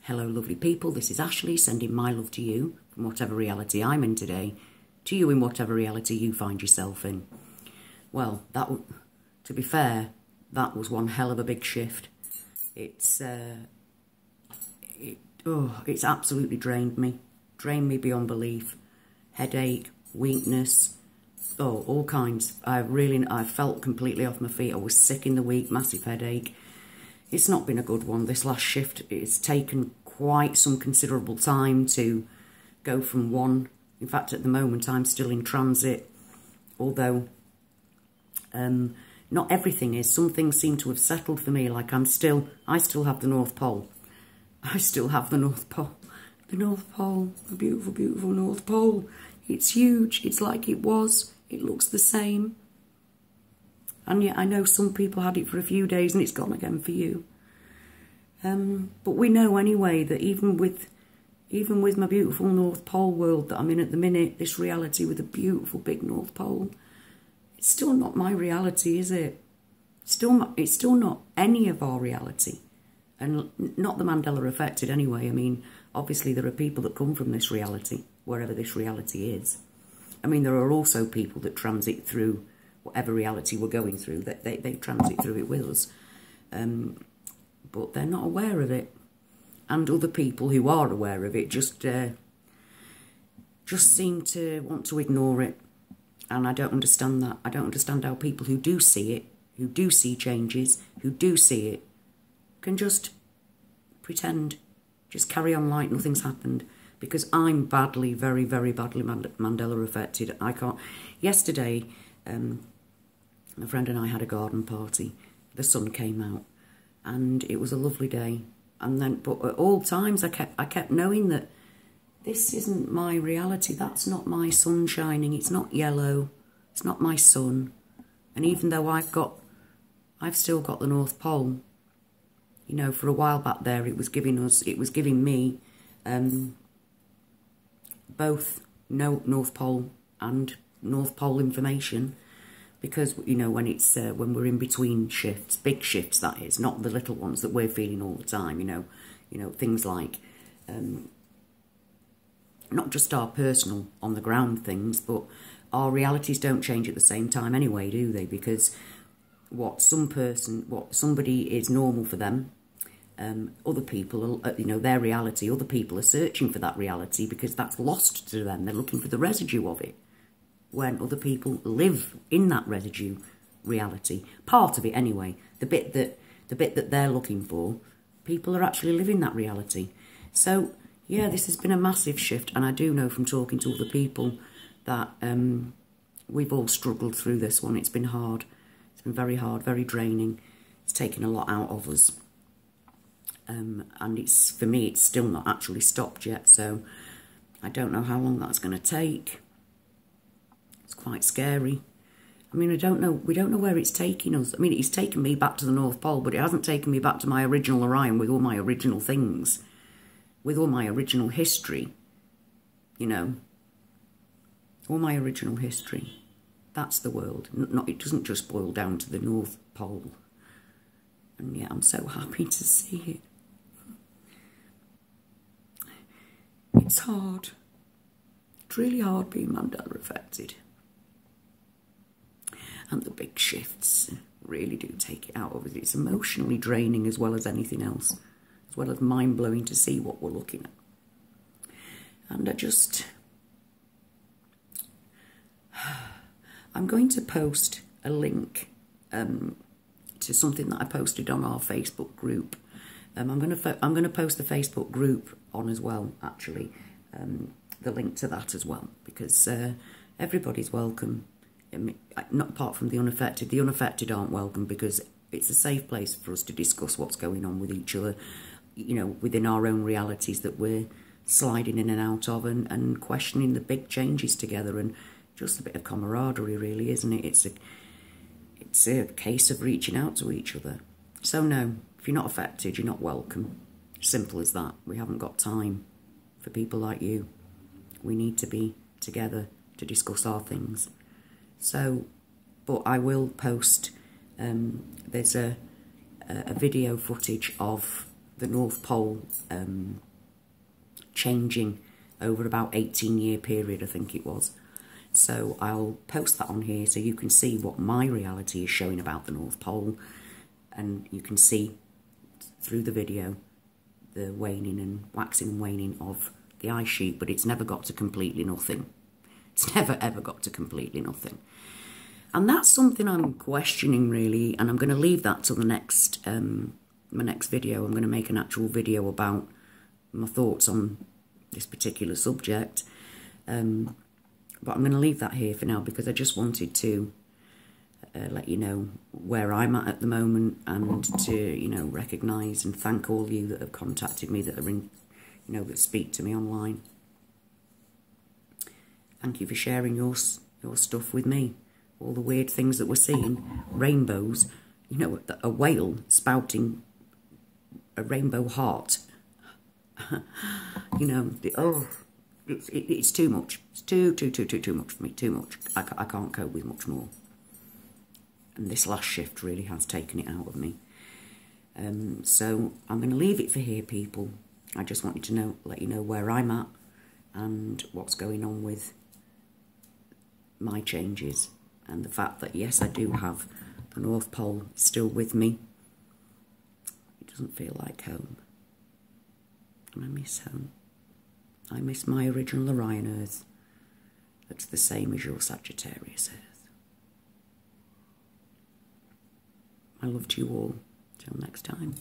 Hello lovely people, this is Ashley sending my love to you from whatever reality I'm in today, to you in whatever reality you find yourself in. Well, to be fair, that was one hell of a big shift. It's absolutely drained me beyond belief. Headache, weakness, all kinds. I felt completely off my feet. I was sick in the week, massive headache. It's not been a good one. This last shift, it's taken quite some considerable time to go from one. In fact, at the moment, I'm still in transit, although not everything is. Some things seem to have settled for me, like I still have the North Pole. I still have the North Pole. The North Pole, the beautiful, beautiful North Pole. It's huge. It's like it was. It looks the same. And yet I know some people had it for a few days and it's gone again for you. But we know anyway that even with my beautiful North Pole world that I'm in at the minute, this reality with a beautiful big North Pole, it's still not my reality, is it? It's still not any of our reality. And not the Mandela affected anyway. I mean, obviously there are people that come from this reality, wherever this reality is. I mean, there are also people that transit through whatever reality we're going through, that they transit through it with us. But they're not aware of it. And other people who are aware of it just seem to want to ignore it. And I don't understand that. I don't understand how people who do see it, who do see changes, who do see it, can just pretend, just carry on like nothing's happened. Because I'm badly, very, very badly Mandela affected. I can't. Yesterday, my friend and I had a garden party. The sun came out, and it was a lovely day. And then, but at all times, I kept knowing that this isn't my reality. That's not my sun shining. It's not yellow. It's not my sun. And even though I've still got the North Pole. You know, for a while back there, it was giving me both North Pole and North Pole information, because you know when we're in between shifts, big shifts that is, not the little ones that we're feeling all the time. You know things like not just our personal on the ground things, but our realities don't change at the same time anyway, do they? Because what somebody is normal for them. Other people, their reality, other people are searching for that reality because that's lost to them. They're looking for the residue of it. When other people live in that residue reality, part of it anyway, the bit that they're looking for, people are actually living that reality. So, yeah, this has been a massive shift, and I do know from talking to other people that we've all struggled through this one. It's been hard. It's been very hard, very draining. It's taken a lot out of us. And for me, it's still not actually stopped yet, so I don't know how long that's going to take. It's quite scary. I mean, we don't know where it's taking us. I mean, it's taken me back to the North Pole, but it hasn't taken me back to my original Orion with all my original things, with all my original history, all my original history. That's the world. It doesn't just boil down to the North Pole. And yeah, I'm so happy to see it. It's hard. It's really hard being Mandela affected. And the big shifts really do take it out of us. It's emotionally draining as well as anything else. As well as mind-blowing to see what we're looking at. And I'm going to post a link to something that I posted on our Facebook group. I'm going to post the Facebook group on as well, actually, the link to that as well, because everybody's welcome. I mean, not apart from the unaffected. The unaffected aren't welcome because it's a safe place for us to discuss what's going on with each other, within our own realities that we're sliding in and out of, and questioning the big changes together, and just a bit of camaraderie, really, isn't it? It's a case of reaching out to each other. So no, if you're not affected, you're not welcome. Simple as that. We haven't got time for people like you. We need to be together to discuss our things. So, but I will post, there's a video footage of the North Pole changing over about 18-year period, I think it was. So I'll post that on here so you can see what my reality is showing about the North Pole, and you can see through the video the waning and waxing and waning of the ice sheet, but it's never got to completely nothing. It's never ever got to completely nothing. And that's something I'm questioning really, and I'm going to leave that till the next my next video. I'm going to make an actual video about my thoughts on this particular subject. But I'm going to leave that here for now because I just wanted to let you know where I'm at the moment, and to, you know, recognise and thank all you that have contacted me, that are in, you know, that speak to me online. Thank you for sharing your stuff with me. All the weird things that we're seeing, rainbows, you know, a whale spouting a rainbow heart. You know, it's too much. It's too much for me. Too much. I can't cope with much more. And this last shift really has taken it out of me. So I'm going to leave it for here, people. I just wanted to let you know where I'm at and what's going on with my changes, and the fact that yes, I do have the North Pole still with me. It doesn't feel like home, and I miss home. I miss my original Orion Earth. That's the same as your Sagittarius Earth. My love to you all. Till next time.